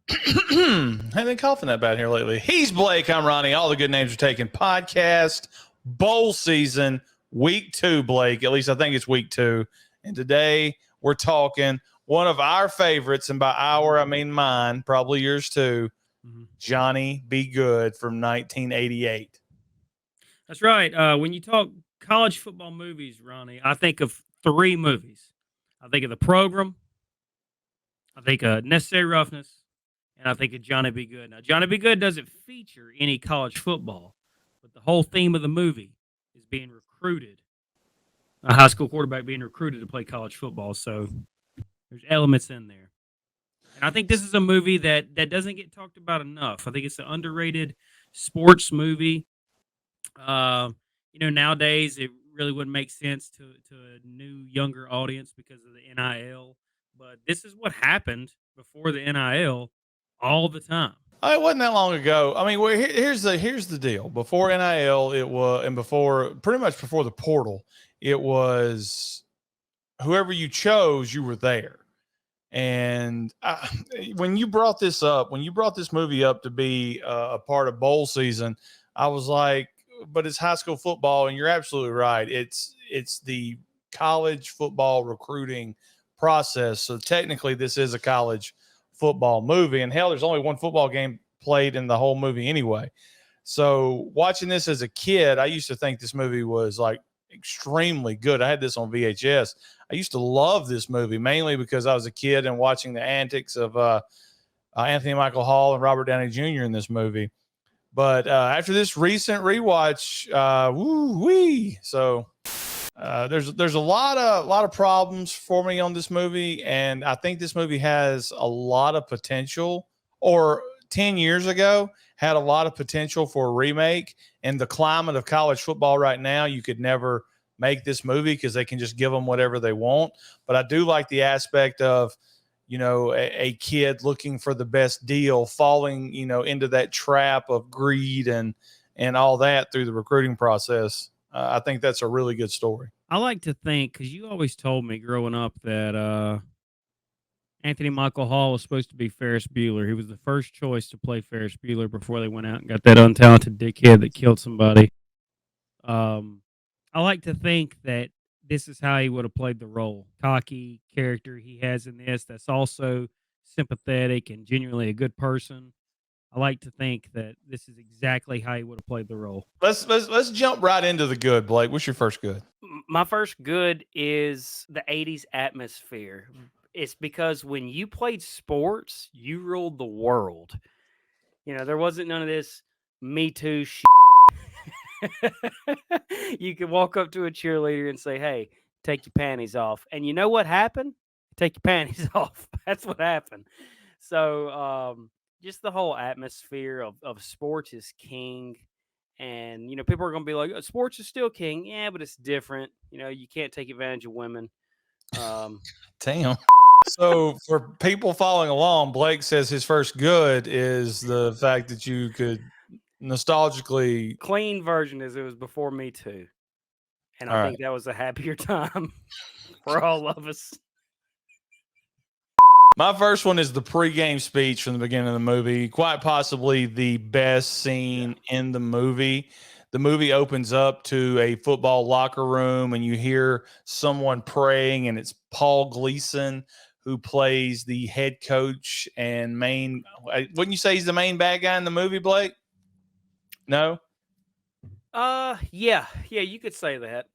Haven't been coughing that bad here lately. He's Blake. I'm Ronnie. All the good names are taken. Podcast, bowl season, week 2, Blake. At least I think it's week 2. And today we're talking one of our favorites, and by our, I mean mine, probably yours too, Johnny Be Good from 1988. That's right. When you talk college football movies, Ronnie, I think of 3 movies. I think of The Program, I think of Necessary Roughness, and I think of Johnny Be Good. Now, Johnny Be Good doesn't feature any college football, but the whole theme of the movie is being recruited, a high school quarterback being recruited to play college football. So there's elements in there. And I think this is a movie that doesn't get talked about enough. I think it's an underrated sports movie. Nowadays it really wouldn't make sense to a new, younger audience because of the NIL. But this is what happened before the NIL all the time. It wasn't that long ago. I mean, here's the deal. Before NIL, it was, and pretty much before the portal, it was whoever you chose, you were there. And when you brought this movie up to be a part of bowl season, I was like, but it's high school football, and you're absolutely right. It's the college football recruiting process. So technically, this is a college football movie, and hell, there's only one football game played in the whole movie anyway. So watching this as a kid, I used to think this movie was like extremely good. I had this on VHS. I used to love this movie mainly because I was a kid and watching the antics of Anthony Michael Hall and Robert Downey Jr. in this movie. But after this recent rewatch, So there's a lot of problems for me on this movie, and I think this movie has a lot of potential. Or 10 years ago, had a lot of potential for a remake. And the climate of college football right now, you could never make this movie because they can just give them whatever they want. But I do like the aspect of, a kid looking for the best deal, falling, into that trap of greed and all that through the recruiting process. I think that's a really good story. I like to think, because you always told me growing up that Anthony Michael Hall was supposed to be Ferris Bueller. He was the first choice to play Ferris Bueller before they went out and got that untalented dickhead that killed somebody. I like to think that this is how he would have played the role. Cocky character he has in this that's also sympathetic and genuinely a good person. I like to think that this is exactly how he would have played the role. Let's jump right into the good, Blake. What's your first good? My first good is the 80s atmosphere. It's because when you played sports, you ruled the world. There wasn't none of this Me Too shit. You could walk up to a cheerleader and say, "Hey, take your panties off." And you know what happened? Take your panties off. That's what happened. So just the whole atmosphere of sports is king. And, people are going to be like, sports is still king. Yeah, but it's different. You can't take advantage of women. Damn. So for people following along, Blake says his first good is the fact that you could nostalgically. Clean version is it was before Me Too. And I think that was a happier time for all of us. My first one is the pregame speech from the beginning of the movie. Quite possibly the best scene in the movie. The movie opens up to a football locker room, and you hear someone praying, and it's Paul Gleason, who plays the head coach and main. Wouldn't you say he's the main bad guy in the movie, Blake? No? Yeah, you could say that.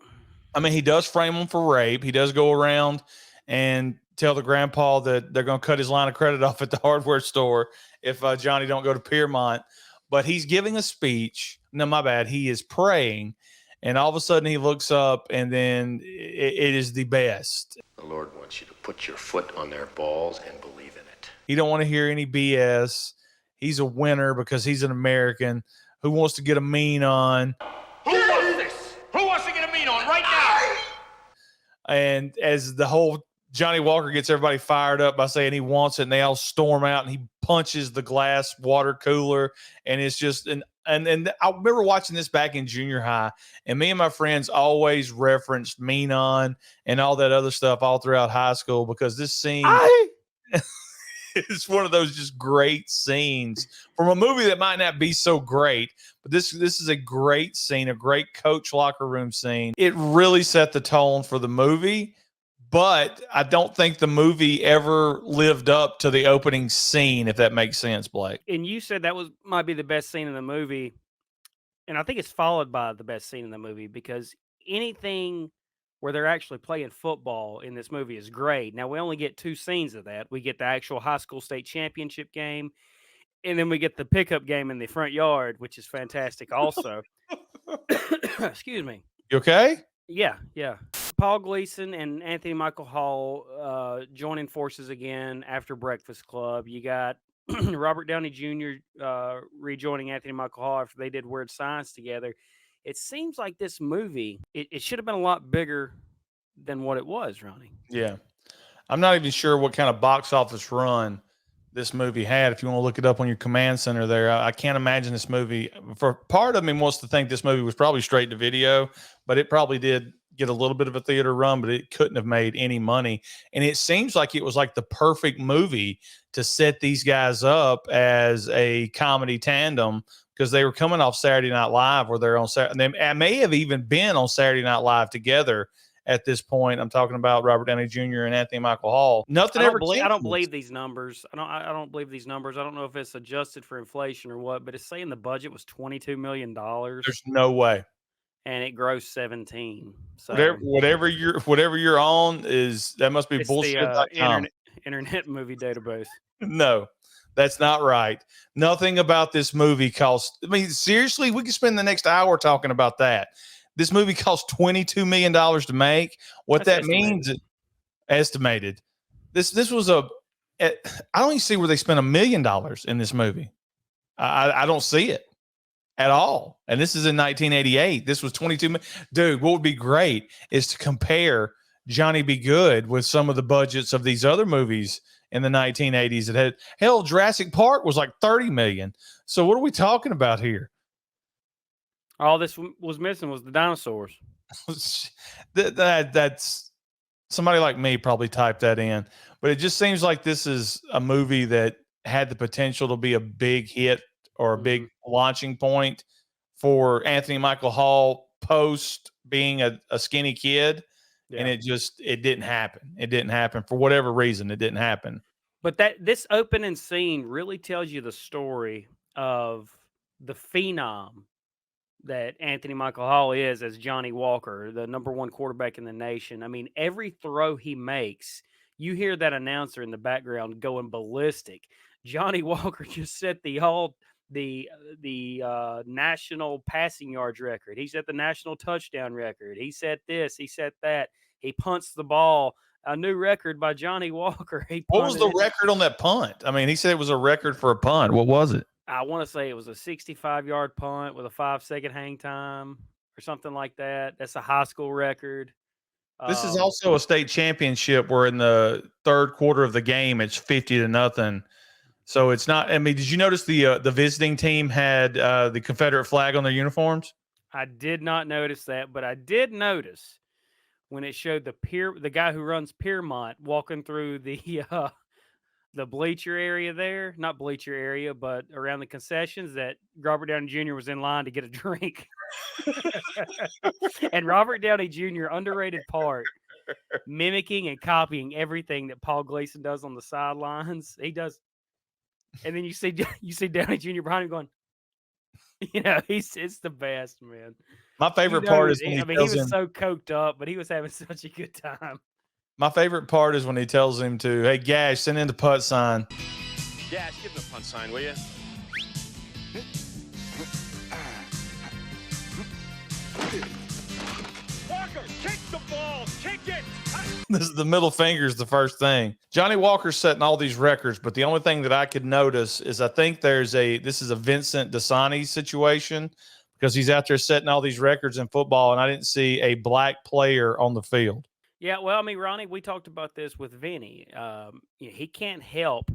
I mean, he does frame him for rape. He does go around and tell the grandpa that they're going to cut his line of credit off at the hardware store if Johnny don't go to Piermont. But he's giving a speech. No, my bad. He is praying, and all of a sudden he looks up, and then it is the best. The Lord wants you to put your foot on their balls and believe in it. He don't want to hear any BS. He's a winner because he's an American who wants to get a mean on. Who wants this? Who wants to get a mean on right now? And as the whole Johnny Walker gets everybody fired up by saying he wants it, and they all storm out, and he punches the glass water cooler, and it's just and I remember watching this back in junior high, and me and my friends always referenced Mean On and all that other stuff all throughout high school because this scene it's one of those just great scenes from a movie that might not be so great, but this is a great scene, a great coach locker room scene. It really set the tone for the movie, but I don't think the movie ever lived up to the opening scene, if that makes sense, Blake. And you said that might be the best scene in the movie, and I think it's followed by the best scene in the movie because anything where they're actually playing football in this movie is great. Now, we only get 2 scenes of that. We get the actual high school state championship game, and then we get the pickup game in the front yard, which is fantastic also. Excuse me. You okay? Yeah. Paul Gleason and Anthony Michael Hall joining forces again after Breakfast Club. You got Robert Downey Jr. Rejoining Anthony Michael Hall after they did Weird Science together. It seems like this movie, it should have been a lot bigger than what it was, Ronnie. Yeah. I'm not even sure what kind of box office run this movie had. If you want to look it up on your command center there, I can't imagine this movie. For part of me wants to think this movie was probably straight to video, but it probably did get a little bit of a theater run, but it couldn't have made any money. And it seems like it was like the perfect movie to set these guys up as a comedy tandem because they were coming off Saturday Night Live where they're on Saturday. They may have even been on Saturday Night Live together at this point. I'm talking about Robert Downey Jr. and Anthony Michael Hall. Nothing ever. I don't believe these numbers. I don't believe these numbers. I don't know if it's adjusted for inflation or what, but it's saying the budget was $22 million. There's no way. And it grossed 17. So whatever you're on is that must be bullshit. The internet movie database. No, that's not right. Nothing about this movie cost. I mean, seriously, we could spend the next hour talking about that. This movie cost $22 million to make. What that's that means, estimated. This was I don't even see where they spent $1 million in this movie. I don't see it at all. And this is in 1988. This was 22 million. Dude, what would be great is to compare Johnny Be Good with some of the budgets of these other movies in the 1980s that had, hell, Jurassic Park was like 30 million. So what are we talking about here? All this was missing was the dinosaurs. That's somebody like me probably typed that in, but it just seems like this is a movie that had the potential to be a big hit or a big launching point for Anthony Michael Hall post being a skinny kid. Yeah. And it didn't happen. It didn't happen for whatever reason. It didn't happen. But this opening scene really tells you the story of the phenom that Anthony Michael Hall is as Johnny Walker, the #1 quarterback in the nation. I mean, every throw he makes, you hear that announcer in the background going ballistic. Johnny Walker just set the national passing yards record. He set the national touchdown record. He set this. He set that. He punts the ball. A new record by Johnny Walker. What was the record on that punt? I mean, he said it was a record for a punt. What was it? I want to say it was a 65-yard punt with a 5-second hang time or something like that. That's a high school record. This is also a state championship where in the third quarter of the game, it's 50-0. So it's not. I mean, did you notice the visiting team had the Confederate flag on their uniforms? I did not notice that, but I did notice when it showed the guy who runs Piermont walking through the bleacher area there, not bleacher area, but around the concessions, that Robert Downey Jr. was in line to get a drink. And Robert Downey Jr., underrated part, mimicking and copying everything that Paul Gleason does on the sidelines. He does. And then you see Downey Jr. behind him going, it's the best, man. My favorite part is when he was so coked up, but he was having such a good time. My favorite part is when he tells him to, hey, Gash, send in the punt sign. Gash, give him the punt sign, will you? Walker, kick the ball. Kick it. This is the middle finger is the first thing. Johnny Walker's setting all these records, but the only thing that I could notice is I think this is a Vincent DeSanti situation because he's out there setting all these records in football, and I didn't see a black player on the field. Yeah, well, I mean, Ronnie, we talked about this with Vinny. He can't help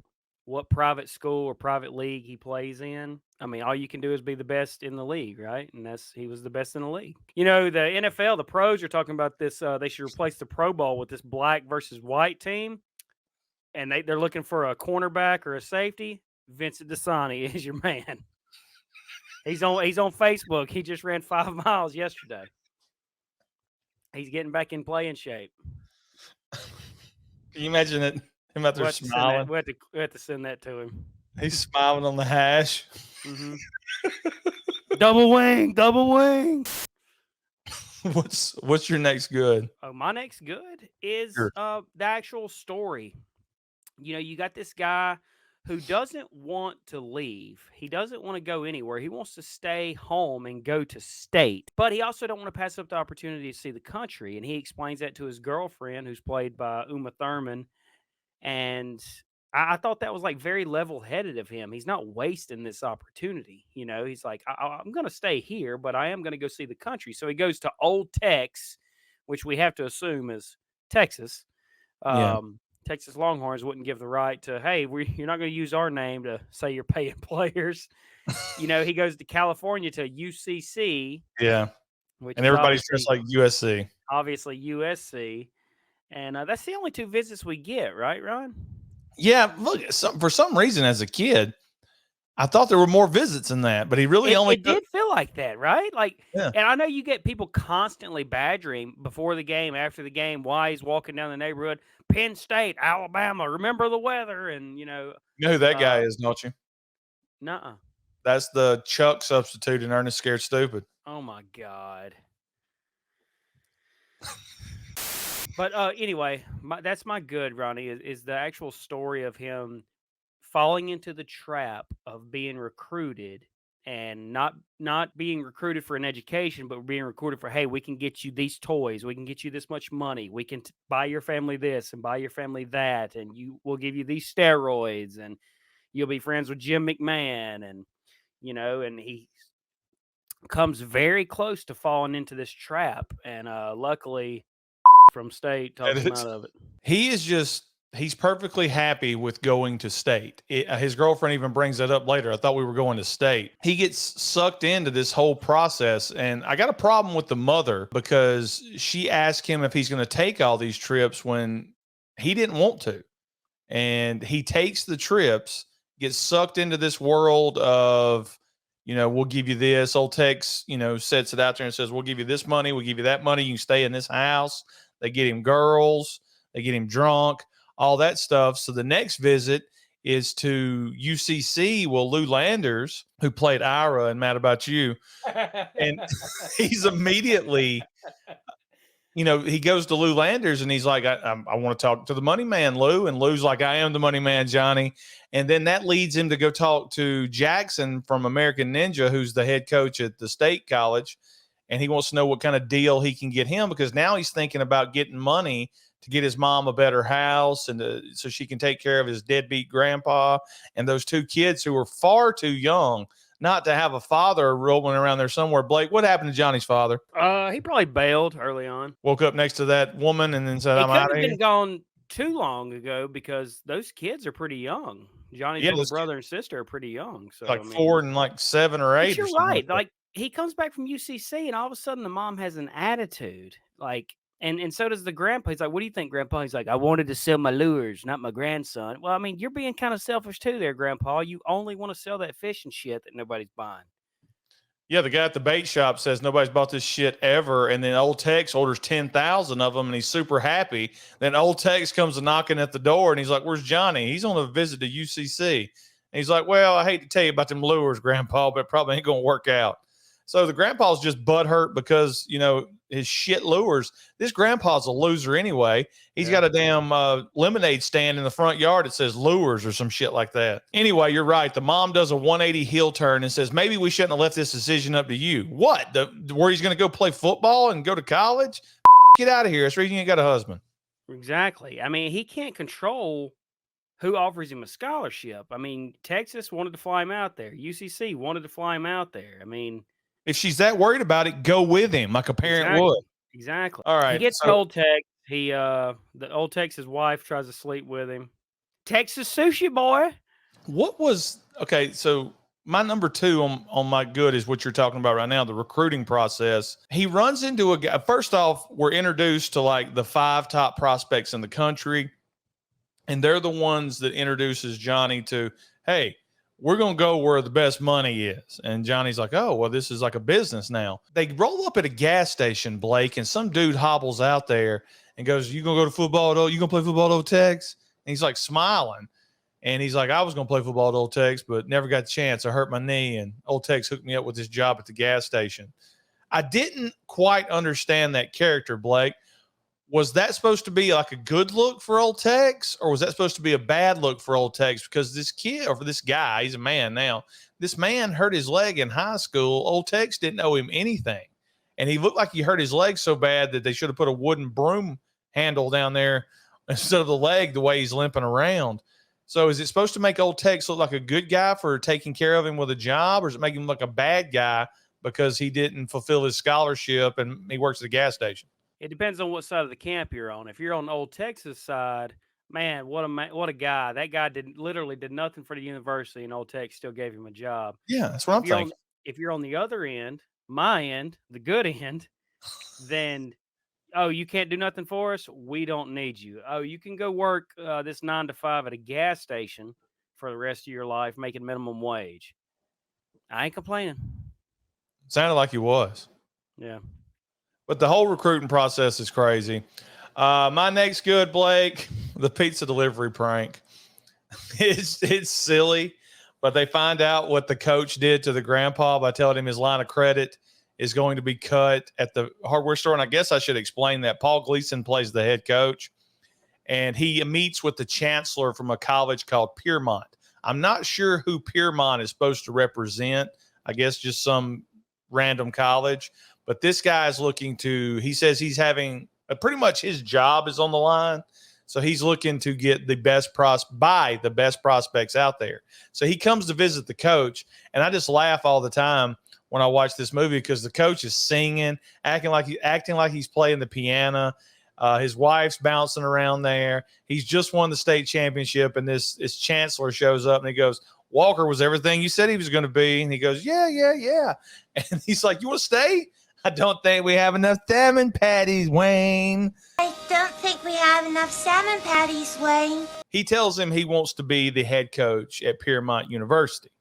what private school or private league he plays in. I mean, all you can do is be the best in the league, right? And he was the best in the league. The NFL, the pros are talking about this. They should replace the Pro Bowl with this black versus white team. and they're looking for a cornerback or a safety, Vincent Dasani is your man. He's on Facebook. He just ran 5 miles yesterday. He's getting back in playing shape. Can you imagine it? Him out there smiling. We have to send that to him. He's smiling on the hash. Mm-hmm. Double wing. What's your next good? Oh, my next good is Sure. the actual story. You know, you got this guy who doesn't want to leave. He doesn't want to go anywhere. He wants to stay home and go to state. But he also don't want to pass up the opportunity to see the country. And he explains that to his girlfriend, who's played by Uma Thurman. And I thought that was like very level-headed of him. He's not wasting this opportunity. You know, he's like, I'm going to stay here, but I am going to go see the country. So he goes to Old Tex, which we have to assume is Texas. Yeah. Texas Longhorns wouldn't give the right to, hey, you're not going to use our name to say you're paying players. You know, he goes to California to UCC. Yeah. Which and everybody's dressed like USC. Obviously USC. And that's the only 2 visits we get, right, Ron? Yeah. Look, for some reason as a kid, I thought there were more visits than that, but he really It did feel like that, right? Like, yeah. And I know you get people constantly badgering before the game, after the game, why he's walking down the neighborhood. Penn State, Alabama, remember the weather, and you know who that guy is, don't you? Nuh-uh. That's the Chuck substitute in Ernest Scared Stupid. Oh my God. But anyway, that's my good, Ronnie, is the actual story of him falling into the trap of being recruited and not being recruited for an education, but being recruited for, hey, we can get you these toys, we can get you this much money, we can buy your family this and buy your family that, and we'll give you these steroids, and you'll be friends with Jim McMahon, and you know, and he comes very close to falling into this trap, and luckily from state talks him out of it. He's perfectly happy with going to state. His girlfriend even brings that up later. I thought we were going to state. He gets sucked into this whole process. And I got a problem with the mother because she asked him if he's going to take all these trips when he didn't want to. And he takes the trips, gets sucked into this world of, you know, we'll give you this. Old Tex, you know, sets it out there and says, we'll give you this money. We'll give you that money. You can stay in this house. They get him girls. They get him drunk. All that stuff. So the next visit is to UCC. Well, Lou Landers, who played Ira and Mad About You, and he's immediately, you know, he goes to Lou Landers and he's like, I want to talk to the money man, Lou. And Lou's like, I am the money man, Johnny. And then that leads him to go talk to Jackson from American Ninja, who's the head coach at the state college. And he wants to know what kind of deal he can get him, because now he's thinking about getting money to get his mom a better house and so she can take care of his deadbeat grandpa and those 2 kids who were far too young not to have a father rolling around there somewhere. Blake, what happened to Johnny's father? He probably bailed early on. Woke up next to that woman and then said, I'm out of here. He couldn't have been gone too long ago because those kids are pretty young. Johnny's little brother and sister are pretty young. So like 4 and like 7 or 8. But you're right. Like he comes back from UCC and all of a sudden the mom has an attitude. Like, and so does the grandpa. He's like, what do you think, Grandpa? He's like, I wanted to sell my lures, not my grandson. Well, I mean, you're being kind of selfish too there, Grandpa. You only want to sell that fish and shit that nobody's buying. Yeah, the guy at the bait shop says nobody's bought this shit ever. And then Old Tex orders 10,000 of them and he's super happy. Then Old Tex comes knocking at the door and he's like, where's Johnny? He's on a visit to UCC. And he's like, well, I hate to tell you about them lures, Grandpa, but it probably ain't going to work out. So the grandpa's just butthurt because, you know, his shit lures. This grandpa's a loser anyway. He's got a damn lemonade stand in the front yard that says lures or some shit like that. Anyway, you're right. The mom does a 180 heel turn and says, maybe we shouldn't have left this decision up to you. What? Where he's going to go play football and go to college? Get out of here. That's the reason you ain't got a husband. Exactly. I mean, he can't control who offers him a scholarship. I mean, Texas wanted to fly him out there. UCC wanted to fly him out there. I mean, if she's that worried about it, go with him like a parent would. Exactly. All right. He gets Old Tex. The Old Tex's wife tries to sleep with him. Texas sushi boy. What was okay? So my number 2 on my good is what you're talking about right now, the recruiting process. He runs into a guy. First off, we're introduced to like the 5 top prospects in the country. And they're the ones that introduces Johnny to, hey, we're going to go where the best money is. And Johnny's like, oh, well, this is like a business now. They roll up at a gas station, Blake, and some dude hobbles out there and goes, you going to go to football? You going to play football at Old Tex? And he's like smiling. And he's like, I was going to play football at Old Tex, but never got the chance. I hurt my knee, and Old Tex hooked me up with this job at the gas station. I didn't quite understand that character, Blake. Was that supposed to be like a good look for Old Tex, or was that supposed to be a bad look for Old Tex? Because this kid, or for this guy, he's a man now, this man hurt his leg in high school. Old Tex didn't owe him anything. And he looked like he hurt his leg so bad that they should have put a wooden broom handle down there instead of the leg, the way he's limping around. So is it supposed to make Old Tex look like a good guy for taking care of him with a job, or is it make him look like a bad guy because he didn't fulfill his scholarship and he works at the gas station? It depends on what side of the camp you're on. If you're on Old Texas side, man, what a guy! That guy literally did nothing for the university, and Old Tex still gave him a job. Yeah, that's what I'm thinking. If you're on the other end, my end, the good end, then oh, you can't do nothing for us. We don't need you. Oh, you can go work this 9 to 5 at a gas station for the rest of your life, making minimum wage. I ain't complaining. Sounded like he was. Yeah. But the whole recruiting process is crazy. My next good, Blake, the pizza delivery prank. It's silly, but they find out what the coach did to the grandpa by telling him his line of credit is going to be cut at the hardware store. And I guess I should explain that. Paul Gleason plays the head coach, and he meets with the chancellor from a college called Piermont. I'm not sure who Piermont is supposed to represent. I guess just some random college. But this guy is looking to, he says he's having pretty much his job is on the line. So he's looking to get the best prospects out there. So he comes to visit the coach. And I just laugh all the time when I watch this movie because the coach is singing, acting like he's playing the piano. His wife's bouncing around there. He's just won the state championship. And this chancellor shows up and he goes, Walker was everything you said he was going to be. And he goes, yeah. And he's like, you want to stay? I don't think we have enough salmon patties, Wayne. I don't think we have enough salmon patties, Wayne. He tells him he wants to be the head coach at Piermont University.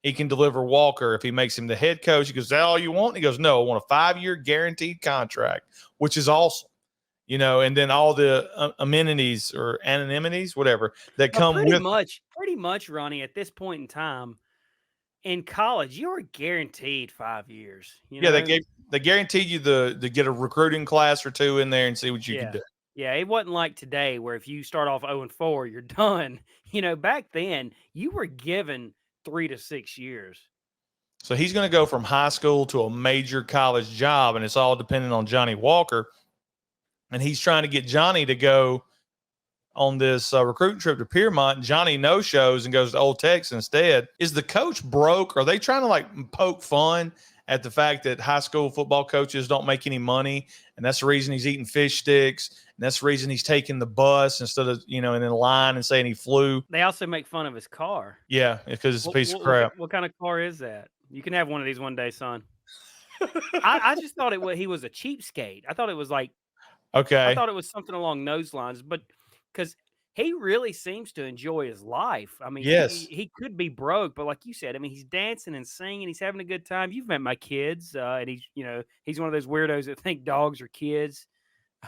He can deliver Walker if he makes him the head coach. He goes, is that all you want? He goes, no, I want a 5-year guaranteed contract, which is awesome. You know, and then all the amenities or anonymities, whatever, that come pretty with. Pretty much, Ronnie, at this point in time, in college, you were guaranteed 5 years. You know? Yeah, they guaranteed you to get a recruiting class or 2 in there and see what you can do. Yeah, it wasn't like today where if you start off 0-4, you're done. You know, back then, you were given 3 to 6 years. So he's going to go from high school to a major college job, and it's all dependent on Johnny Walker. And he's trying to get Johnny to go on this recruiting trip to Piermont. And Johnny no-shows and goes to Old Tex instead. Is the coach broke? Are they trying to like poke fun at the fact that high school football coaches don't make any money? And that's the reason he's eating fish sticks. And that's the reason he's taking the bus instead of, in a line and saying he flew. They also make fun of his car. Yeah, because it's a piece of crap. What kind of car is that? You can have one of these one day, son. I just thought he was a cheapskate. I thought it was like, okay. I thought it was something along those lines, but because he really seems to enjoy his life. I mean, yes, he could be broke, but like you said, I mean, he's dancing and singing. He's having a good time. You've met my kids, and he's one of those weirdos that think dogs are kids,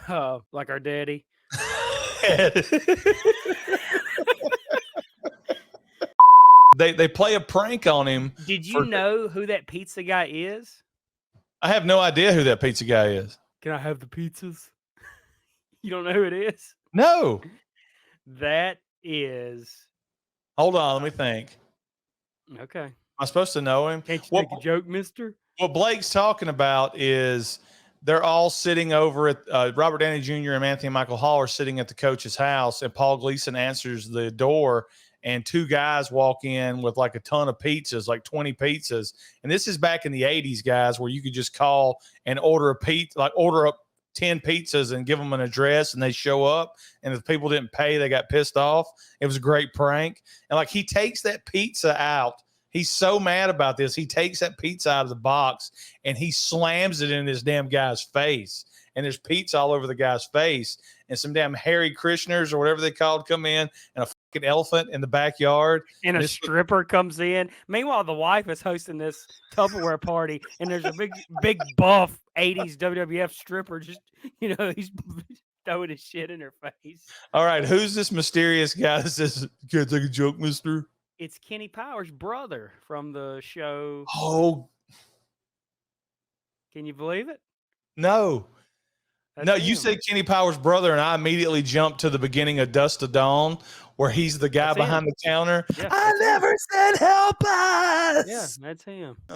like our daddy. They play a prank on him. Did you know who that pizza guy is? I have no idea who that pizza guy is. Can I have the pizzas? You don't know who it is? No. That is. Hold on, let me think. Okay. Am I supposed to know him? Can't you make a joke, mister? What Blake's talking about is they're all sitting over at Robert Downey Jr. and Anthony Michael Hall are sitting at the coach's house, and Paul Gleason answers the door, and 2 guys walk in with like a ton of pizzas, like 20 pizzas. And this is back in the 80s, guys, where you could just call and order a pizza, like order up 10 pizzas and give them an address and they show up. And if people didn't pay, they got pissed off. It was a great prank. And like he takes that pizza out. He's so mad about this. He takes that pizza out of the box and he slams it in this damn guy's face. and there's pizza all over the guy's face, and some damn Hare Krishners or whatever they called come in, and a fucking elephant in the backyard. And a This- stripper comes in. Meanwhile, the wife is hosting this Tupperware party, and there's a big buff 80s WWF stripper just, he's throwing his shit in her face. All right, who's this mysterious guy that says, "Can't take a joke, mister"? It's Kenny Powers' brother from the show. Oh, Can you believe it? no. That's No, you him. say Kenny Powers' brother, and I immediately jumped to the beginning of Dust to Dawn, where he's the guy That's behind him. the counter. Yeah, I never said help us. Yeah,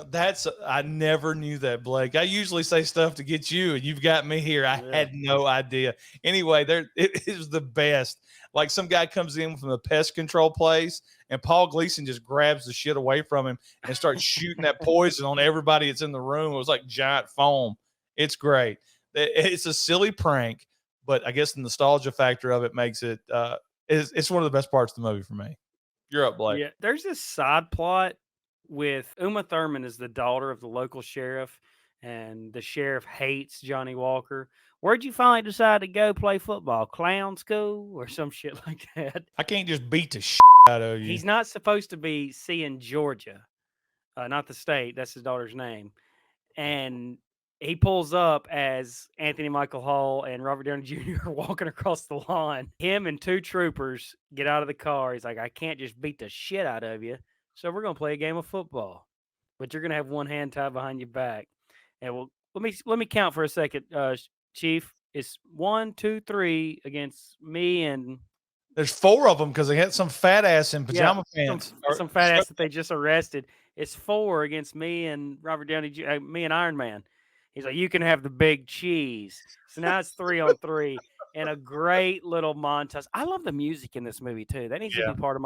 that's him. I never knew that, Blake. I usually say stuff to get you, and you've got me here. I Yeah. had no idea. Anyway, it was the best. Like some guy comes in from the pest control place, and Paul Gleason just grabs the shit away from him and starts shooting that poison on everybody that's in the room. It was like giant foam. It's great. It's a silly prank, but I guess the nostalgia factor of it makes it it's one of the best parts of the movie for me. You're up, Blake. Yeah, there's this side plot with Uma Thurman is the daughter of the local sheriff, and the sheriff hates Johnny Walker. Where'd you finally decide to go play football? Clown school or some shit like that? I can't just beat the shit out of you. He's not supposed to be seeing Georgia, not the state. That's his daughter's name. And he pulls up as Anthony Michael Hall and Robert Downey Jr. are walking across the lawn. Him and two troopers get out of the car. He's like, I can't just beat the shit out of you. So we're going to play a game of football. But you're going to have one hand tied behind your back. And let me count for a second, Chief. It's 1, 2, 3 against me and There's 4 of them because they had some fat ass in pajama pants. some fat ass that they just arrested. It's 4 against me and Robert Downey, me and Iron Man. He's like, you can have the big cheese. So now it's 3 on 3 and a great little montage. I love the music in this movie too. That needs to be part of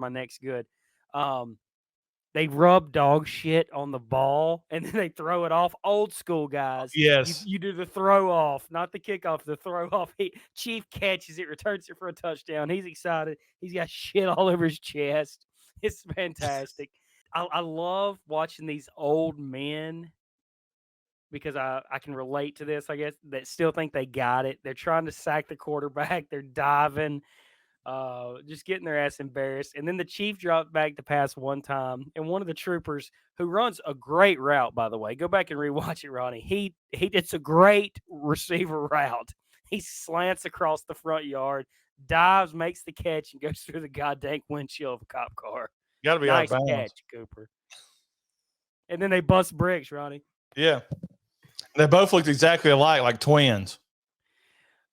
my next good. They rub dog shit on the ball and then they throw it off. Old school guys. Yes. You do the throw off, not the kickoff, the throw off. Chief catches it, returns it for a touchdown. He's excited. He's got shit all over his chest. It's fantastic. I love watching these old men because I can relate to this, I guess, that still think they got it. They're trying to sack the quarterback. They're diving, just getting their ass embarrassed. And then the Chief dropped back to pass one time. And one of the troopers, who runs a great route, by the way, go back and rewatch it, Ronnie. It's a great receiver route. He slants across the front yard, dives, makes the catch, and goes through the goddamn windshield of a cop car. Got to be Nice out of bounds. catch, Cooper. And then they bust bricks, Ronnie. Yeah. They both looked exactly alike, like twins.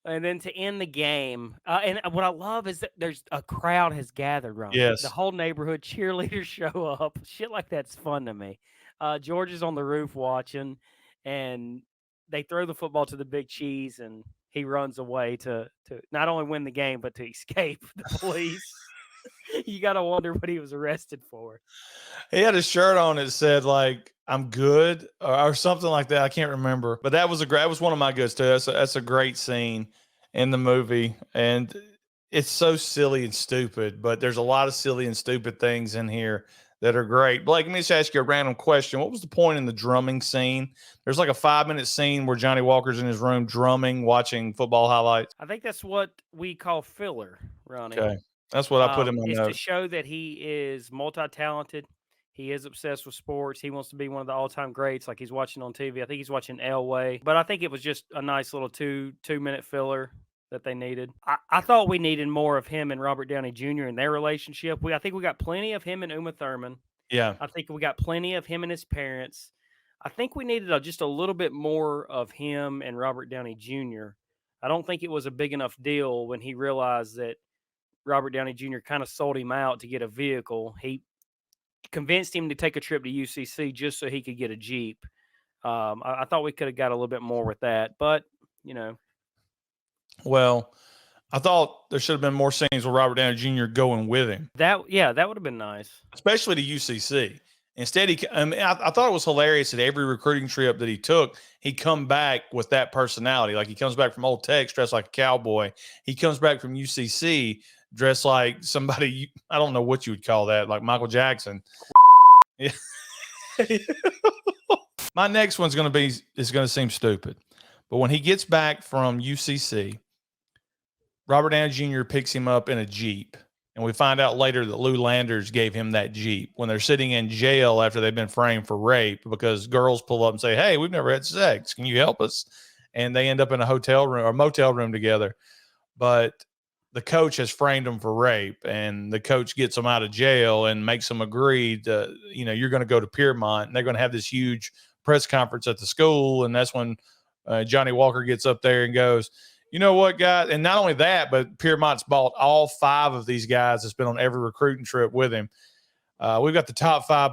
And then to end the game, and what I love is that there's a crowd has gathered, Ronnie. Yes. The whole neighborhood cheerleaders show up. Shit like that's fun to me. George is on the roof watching, and they throw the football to the big cheese, and he runs away to not only win the game, but to escape the police. You got to wonder what he was arrested for. He had a shirt on that said like "I'm good" or something like that. I can't remember, but that was one of my goods too. That's a great scene in the movie, and it's so silly and stupid. But there's a lot of silly and stupid things in here that are great. Blake, let me just ask you a random question. What was the point in the drumming scene? There's like a 5-minute scene where Johnny Walker's in his room drumming, watching football highlights. I think that's what we call filler, Ronnie. Okay. That's what I put in my is notes. to show that he is multi-talented. He is obsessed with sports. He wants to be one of the all-time greats, like he's watching on TV. I think he's watching Elway. But I think it was just a nice little two-minute filler that they needed. I thought we needed more of him and Robert Downey Jr. in their relationship. I think we got plenty of him and Uma Thurman. Yeah. I think we got plenty of him and his parents. I think we needed just a little bit more of him and Robert Downey Jr. I don't think it was a big enough deal when he realized that Robert Downey Jr. kind of sold him out to get a vehicle. He convinced him to take a trip to UCC just so he could get a Jeep. I thought we could have got a little bit more with that, but, Well, I thought there should have been more scenes with Robert Downey Jr. going with him. that would have been nice. Especially to UCC. Instead, I thought it was hilarious that every recruiting trip that he took, he come back with that personality. Like he comes back from Old Tex dressed like a cowboy. He comes back from UCC dressed like somebody, I don't know what you would call that, like Michael Jackson. Yeah. My next one's going to seem stupid, But when he gets back from UCC, Robert Downey Jr. picks him up in a Jeep. And we find out later that Lou Landers gave him that Jeep when they're sitting in jail after they've been framed for rape, because girls pull up and say, hey, we've never had sex. Can you help us? And they end up in a hotel room or motel room together. But the coach has framed them for rape, and the coach gets them out of jail and makes them agree to, you're going to go to Piermont, and they're going to have this huge press conference at the school. And that's when Johnny Walker gets up there and goes, you know what, guys? And not only that, but Piermont's bought all 5 of these guys that's been on every recruiting trip with him. We've got the top 5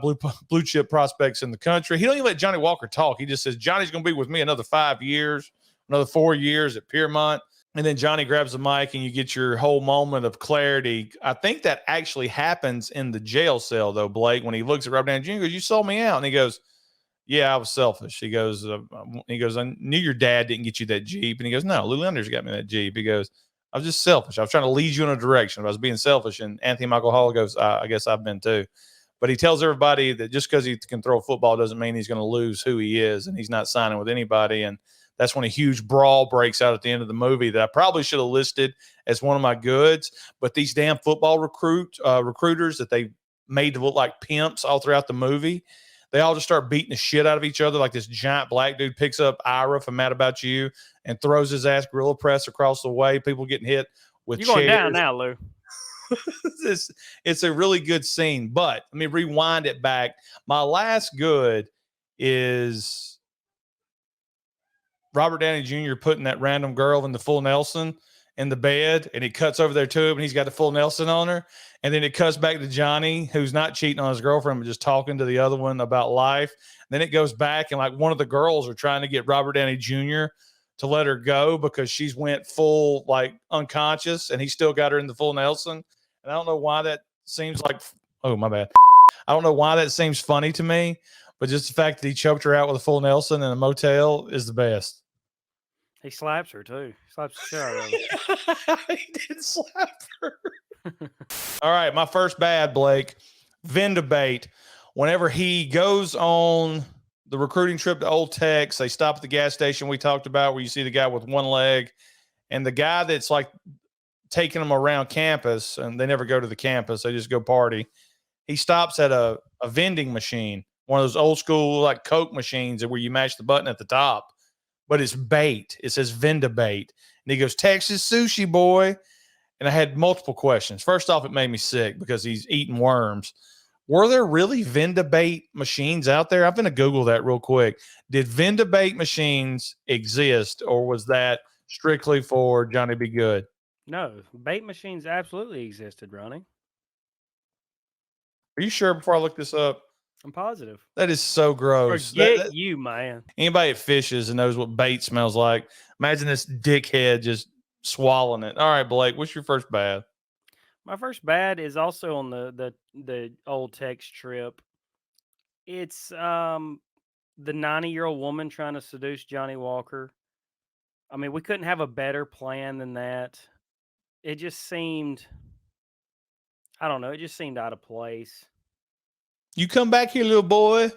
blue chip prospects in the country. He don't even let Johnny Walker talk. He just says, Johnny's going to be with me another 5 years, another 4 years at Piermont. And then Johnny grabs the mic and you get your whole moment of clarity. I think that actually happens in the jail cell, though, Blake, when he looks at Robert Downey Jr. He goes, you sold me out. And he goes, yeah, I was selfish. He goes, I knew your dad didn't get you that Jeep. And he goes, no, Lou Landers got me that Jeep. He goes, I was just selfish. I was trying to lead you in a direction. I was being selfish. And Anthony Michael Hall goes, I guess I've been too. But he tells everybody that just because he can throw a football doesn't mean he's going to lose who he is. And he's not signing with anybody. And that's when a huge brawl breaks out at the end of the movie that I probably should have listed as one of my goods. But these damn football recruiters that they made to look like pimps all throughout the movie, they all just start beating the shit out of each other. Like this giant black dude picks up Ira from Mad About You and throws his ass gorilla press across the way. People getting hit with chairs. You're going down now, Lou. It's a really good scene. But let me rewind it back. My last good is Robert Downey Jr. putting that random girl in the full Nelson in the bed, and he cuts over there to him, and he's got the full Nelson on her. And then it cuts back to Johnny, who's not cheating on his girlfriend, but just talking to the other one about life. Then it goes back, and like one of the girls are trying to get Robert Downey Jr. to let her go because she's went full like unconscious, and he still got her in the full Nelson. And I don't know why that seems like, oh, my bad. I don't know why that seems funny to me, but just the fact that he choked her out with a full Nelson in a motel is the best. He slaps her too. He slaps the shit out of her. He did slap her. All right, my first bad, Blake. Vendabate. Whenever he goes on the recruiting trip to Old Tex, they stop at the gas station we talked about where you see the guy with one leg, and the guy that's like taking them around campus, and they never go to the campus. They just go party. He stops at a vending machine, one of those old school like Coke machines where you mash the button at the top, but it's bait. It says Vendabate. And he goes, Texas sushi boy. And I had multiple questions. First off, it made me sick because he's eating worms. Were there really Vendabate machines out there? I'm going to Google that real quick. Did Vendabate machines exist, or was that strictly for Johnny Be Good? No, bait machines absolutely existed, Ronnie. Are you sure before I look this up? I'm positive. That is so gross. Forget you, man. Anybody that fishes and knows what bait smells like, imagine this dickhead just swallowing it. All right, Blake, what's your first bad? My first bad is also on the Old Tex trip. It's the 90-year-old woman trying to seduce Johnny Walker. I mean, we couldn't have a better plan than that. It just seemed, I don't know, it just seemed out of place. You come back here, little boy.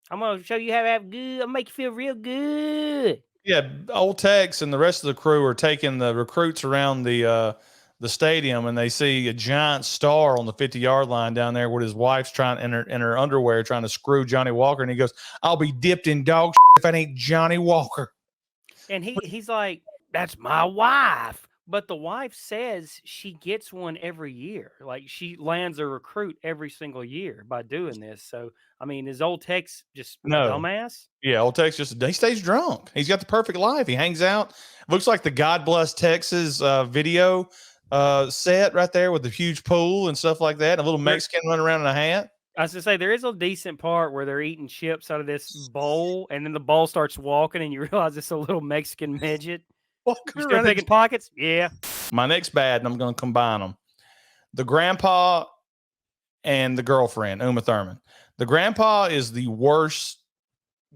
I'm going to show you how to have good. I'll make you feel real good. Yeah, Old Tex and the rest of the crew are taking the recruits around the stadium, and they see a giant star on the 50-yard line down there with his wife's trying in her underwear trying to screw Johnny Walker, and he goes, I'll be dipped in dog shit if I ain't Johnny Walker. And he's like, that's my wife. But the wife says she gets one every year. Like, she lands a recruit every single year by doing this. So, I mean, is Old Tex just a dumbass? Yeah, Old Tex he stays drunk. He's got the perfect life. He hangs out. Looks like the God Bless Texas video set right there with the huge pool and stuff like that. And a little Mexican running around in a hat. I was going to say, there is a decent part where they're eating chips out of this bowl, and then the bowl starts walking, and you realize it's a little Mexican midget. You still picking pockets? Yeah. My next bad, and I'm going to combine them. The grandpa and the girlfriend, Uma Thurman. The grandpa is the worst,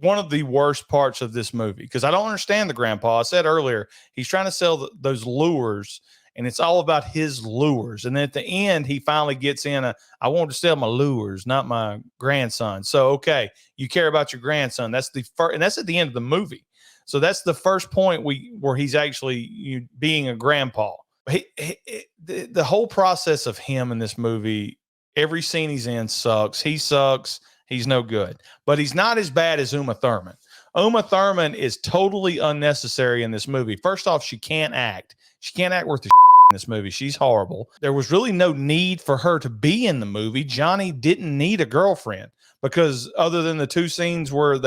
one of the worst parts of this movie, because I don't understand the grandpa. I said earlier, he's trying to sell those lures, and it's all about his lures. And then at the end, he finally gets in I want to sell my lures, not my grandson. So, okay, you care about your grandson. That's the first, and that's at the end of the movie. So that's the first point where he's actually being a grandpa. The whole process of him in this movie, every scene he's in sucks. He sucks. He's no good. But he's not as bad as Uma Thurman. Uma Thurman is totally unnecessary in this movie. First off, she can't act. She can't act worth the in this movie. She's horrible. There was really no need for her to be in the movie. Johnny didn't need a girlfriend because other than the two scenes where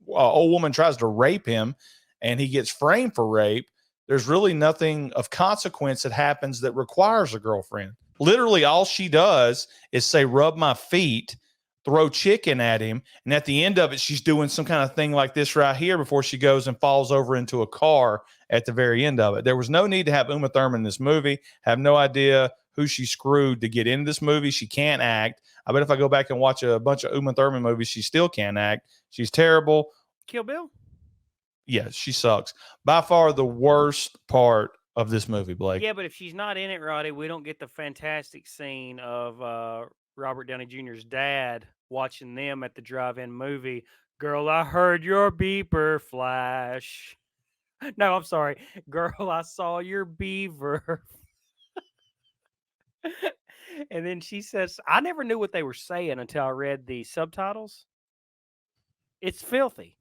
old woman tries to rape him and he gets framed for rape, there's really nothing of consequence that happens that requires a girlfriend. Literally all she does is say, rub my feet, throw chicken at him. And at the end of it, she's doing some kind of thing like this right here before she goes and falls over into a car at the very end of it. There was no need to have Uma Thurman in this movie. Have no idea who she screwed to get into this movie. She can't act. I bet if I go back and watch a bunch of Uma Thurman movies, she still can't act. She's terrible. Kill Bill? Yeah, she sucks. By far the worst part of this movie, Blake. Yeah, but if she's not in it, Roddy, we don't get the fantastic scene of Robert Downey Jr.'s dad watching them at the drive-in movie. Girl, I heard your beeper flash. No, I'm sorry. Girl, I saw your beaver. And then she says, I never knew what they were saying until I read the subtitles. It's filthy.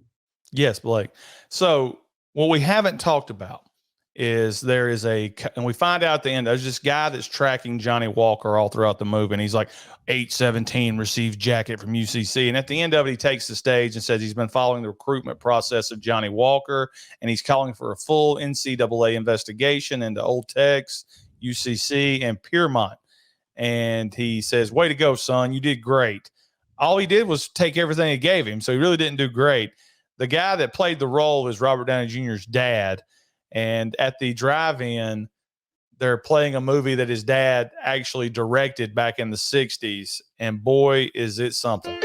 Yes, Blake. So what we haven't talked about is and we find out at the end, there's this guy that's tracking Johnny Walker all throughout the movie. And he's like, 817 received jacket from UCC. And at the end of it, he takes the stage and says he's been following the recruitment process of Johnny Walker. And he's calling for a full NCAA investigation into Old Tex, UCC, and Piermont. And he says, way to go, son. You did great. All he did was take everything he gave him. So he really didn't do great. The guy that played the role is Robert Downey Jr.'s dad. And at the drive-in, they're playing a movie that his dad actually directed back in the 60s. And boy, is it something.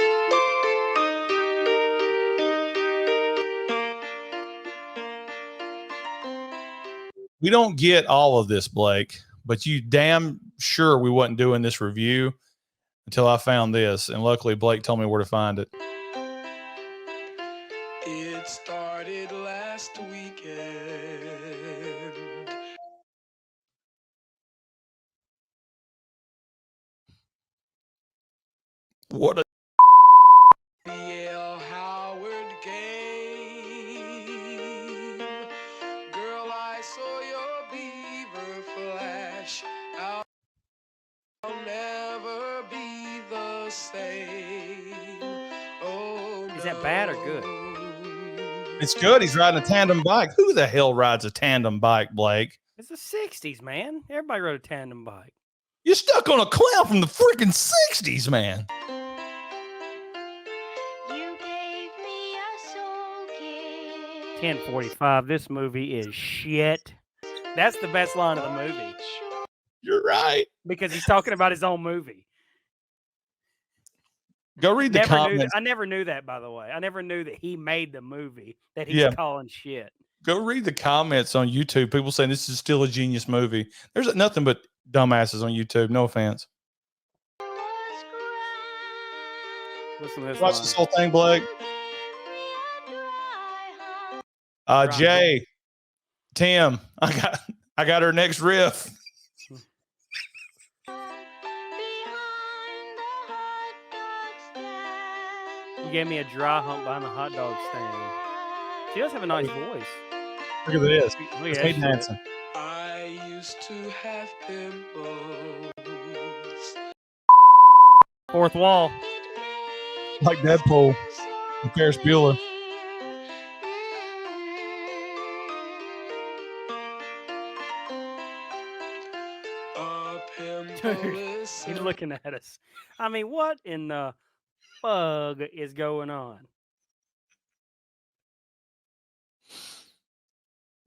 We don't get all of this, Blake, but you damn sure we wasn't doing this review until I found this. And luckily, Blake told me where to find it. It started last weekend. What a Yale Howard game. Girl, I saw your beaver flash. I'll never be the same. Oh, Is that bad or good? It's good. He's riding a tandem bike. Who the hell rides a tandem bike, Blake? It's the 60s, man. Everybody rode a tandem bike. You're stuck on a clown from the freaking 60s, man. You gave me a soul kiss. 10:45. This movie is shit. That's the best line of the movie You're right. because he's talking about his own movie. Go read the comments. I never knew that, by the way. I never knew that he made the movie that he's Yeah. calling shit. Go read the comments on YouTube. People saying this is still a genius movie. There's nothing but dumbasses on YouTube. No offense. Listen to this Watch line. this whole thing, Blake. Jay, Tim, I got her next riff. You gave me a dry hump behind the hot dog stand. She does have a nice voice. Look at this. Look It's at me that shit. dancing. I used to have pimples. Fourth wall. Like Deadpool and Ferris Bueller. A pimple Dude, is he's looking at us. I mean, what in the fug is going on?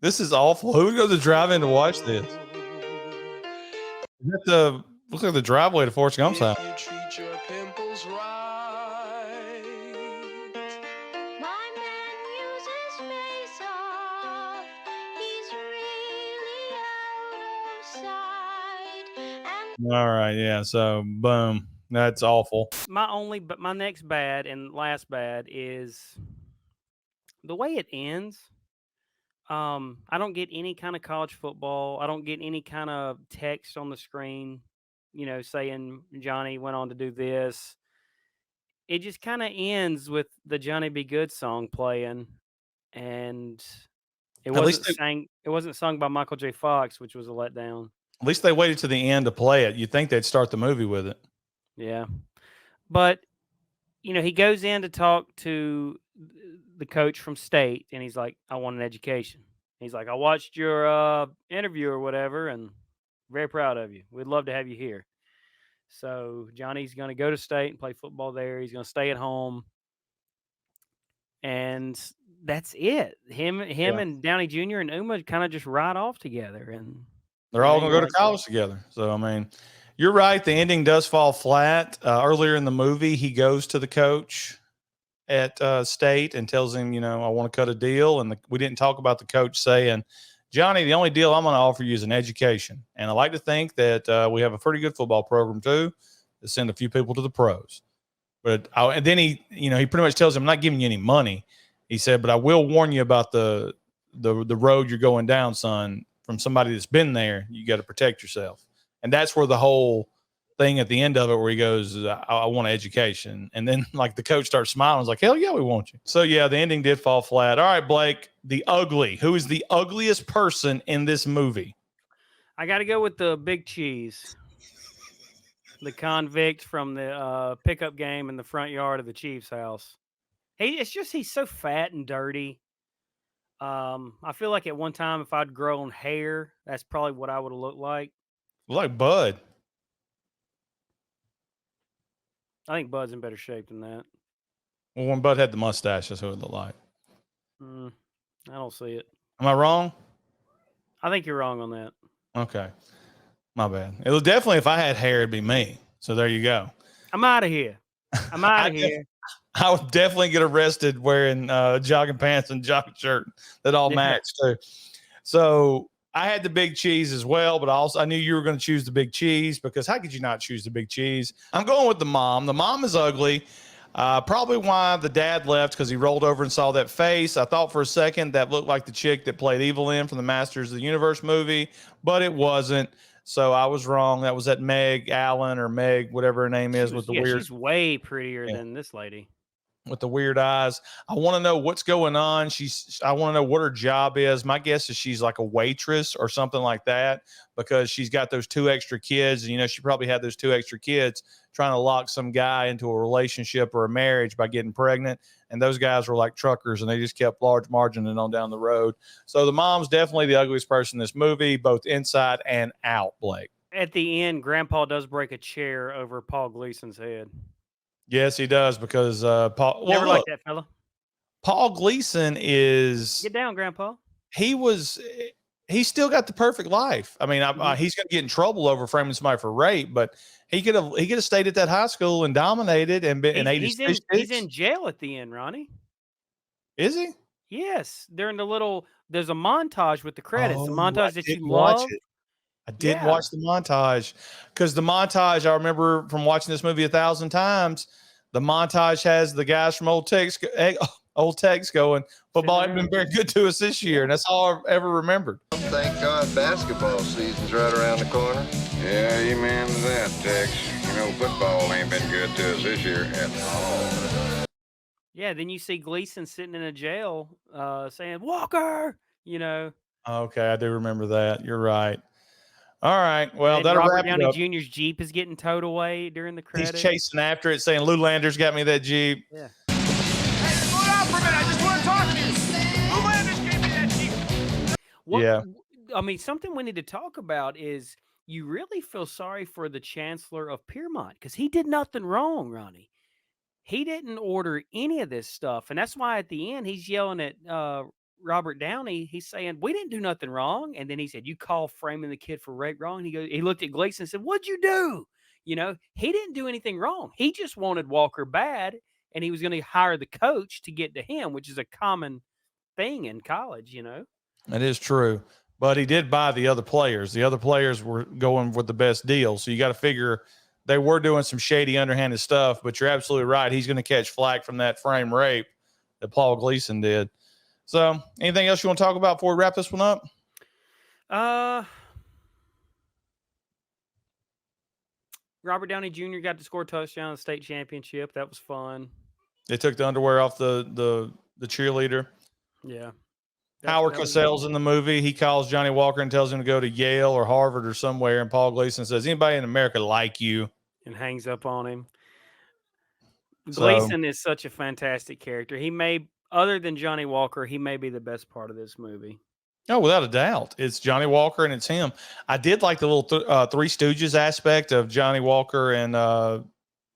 This is awful. Who would go to the drive-in to watch this? Is that looks like the driveway to Forrest Gump's house. If you treat your pimples right. My man uses face off. He's really out of sight. And All right, yeah. So boom. That's awful. But my next bad and last bad is the way it ends. I don't get any kind of college football. I don't get any kind of text on the screen, saying Johnny went on to do this. It just kind of ends with the Johnny Be Good song playing, and it At least wasn't sung by Michael J. Fox, which was a letdown. At least they waited to the end to play it. You'd think they'd start the movie with it. Yeah. But, he goes in to talk to the coach from State, and he's like, I want an education. He's like, I watched your interview or whatever, and very proud of you. We'd love to have you here. So Johnny's going to go to State and play football there. He's going to stay at home. And that's it. Him and Downey Jr. and Uma kind of just ride off together. And they're all going to go to college together. So, I mean, you're right. The ending does fall flat. Earlier in the movie, he goes to the coach at State and tells him, I want to cut a deal. And we didn't talk about the coach saying, Johnny, the only deal I'm going to offer you is an education. And I like to think that we have a pretty good football program, too, to send a few people to the pros. But and then he pretty much tells him, I'm not giving you any money. He said, but I will warn you about the road you're going down, son. From somebody that's been there, you got to protect yourself. And that's where the whole thing at the end of it, where he goes, I want an education. And then like the coach starts smiling. I was like, hell yeah, we want you. So yeah, the ending did fall flat. All right, Blake, who is the ugliest person in this movie? I got to go with the Big Cheese. The convict from the pickup game in the front yard of the Chiefs' house. He's so fat and dirty. I feel like at one time, if I'd grown hair, that's probably what I would have looked like. Like Bud. I think Bud's in better shape than that. Well, when Bud had the mustache, that's what it looked like. I don't see it. Am I wrong? I think you're wrong on that. Okay. My bad. It was definitely, if I had hair, it'd be me. So there you go. I'm out of here. I'm out of here. I would definitely get arrested wearing jogging pants and jogging shirt that all match too. So I had the Big Cheese as well, but I knew you were going to choose the Big Cheese because how could you not choose the Big Cheese? I'm going with the mom. The mom is ugly. Probably why the dad left, because he rolled over and saw that face. I thought for a second that looked like the chick that played Evelyn from the Masters of the Universe movie, but it wasn't. So I was wrong. That was that Meg Allen or Meg, whatever her name is, with the weird. She's way prettier than this lady. With the weird eyes. I want to know what's going on. I want to know what her job is. My guess is she's like a waitress or something like that, because she's got those 2 extra kids. And, she probably had those 2 extra kids trying to lock some guy into a relationship or a marriage by getting pregnant. And those guys were like truckers, and they just kept large margining on down the road. So the mom's definitely the ugliest person in this movie, both inside and out, Blake. At the end, Grandpa does break a chair over Paul Gleason's head. Yes, he does, because Paul. Never liked that fella. Paul Gleason is. Get down, Grandpa. He's still got the perfect life. I mean, he's going to get in trouble over framing somebody for rape, but he could have stayed at that high school and dominated and been. He's in jail at the end, Ronnie. Is he? Yes, there's a montage with the credits. Oh, the montage that you love. I did watch the montage, because the montage, I remember from watching this movie 1,000 times, the montage has the guys from Old Tex going, football ain't been very good to us this year. And that's all I've ever remembered. Thank God basketball season's right around the corner. Yeah, amen to that, Tex. Football ain't been good to us this year at all. Yeah, then you see Gleason sitting in a jail saying, Walker, Okay, I do remember that. You're right. All right. Well, that'll Robert wrap Downey it up. Jr.'s Jeep is getting towed away during the credits. He's chasing after it, saying, Lou Landers got me that Jeep. Yeah. Hey, slow down for a minute. I just want to talk to you. Who Landers gave me that Jeep? Yeah. I mean, something we need to talk about is you really feel sorry for the Chancellor of Piermont, because he did nothing wrong, Ronnie. He didn't order any of this stuff. And that's why at the end he's yelling at Robert Downey. He's saying, we didn't do nothing wrong. And then he said, you call framing the kid for rape wrong. He looked at Gleason and said, what'd you do? He didn't do anything wrong. He just wanted Walker bad, and he was going to hire the coach to get to him, which is a common thing in college, That is true. But he did buy the other players. The other players were going with the best deal. So you got to figure they were doing some shady, underhanded stuff. But you're absolutely right. He's going to catch flack from that frame rape that Paul Gleason did. So, anything else you want to talk about before we wrap this one up? Robert Downey Jr. got to score a touchdown in the state championship. That was fun. They took the underwear off the cheerleader. Yeah. Howard that was- Cosell's in the movie. He calls Johnny Walker and tells him to go to Yale or Harvard or somewhere. And Paul Gleason says, "Anybody in America like you?" And hangs up on him. So- Gleason is such a fantastic character. He may, other than Johnny Walker, he may be the best part of this movie. Oh, without a doubt. It's Johnny Walker and it's him. I did like the little Three Stooges aspect of Johnny Walker and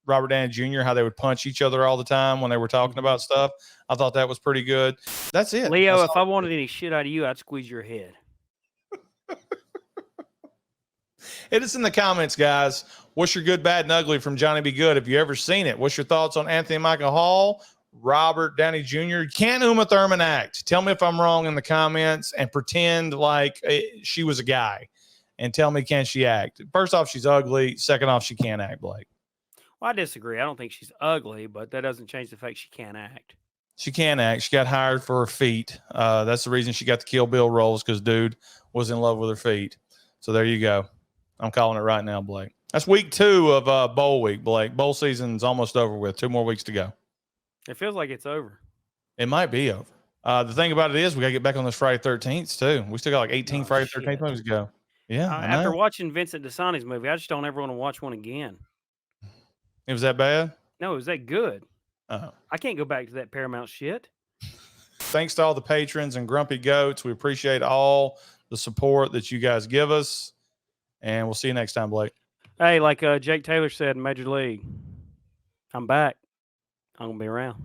Robert Downey Jr., how they would punch each other all the time when they were talking about stuff. I thought that was pretty good. That's it. Leo, That's if I wanted any shit out of you, I'd squeeze your head. Hit us in the comments, guys. What's your good, bad, and ugly from Johnny Be Good? Have you ever seen it? What's your thoughts on Anthony Michael Hall, Robert Downey Jr.? Can Uma Thurman act? Tell me if I'm wrong in the comments and pretend like she was a guy and tell me, can she act? First off, she's ugly. Second off, she can't act, Blake. Well, I disagree. I don't think she's ugly, but that doesn't change the fact she can't act. She can act. She got hired for her feet. That's the reason she got the Kill Bill roles, because dude was in love with her feet. So there you go. I'm calling it right now, Blake. That's week 2 of bowl week, Blake. Bowl season's almost over with. 2 more weeks to go. It feels like it's over. It might be over. The thing about it is we got to get back on this Friday 13th, too. We still got like 18 Friday 13th movies to go. Yeah. After watching Vincent DeSanti's movie, I just don't ever want to watch one again. It was that bad? No, it was that good. Oh. I can't go back to that Paramount shit. Thanks to all the patrons and grumpy goats. We appreciate all the support that you guys give us. And we'll see you next time, Blake. Hey, like Jake Taylor said in Major League, I'm back. I'm going to be around.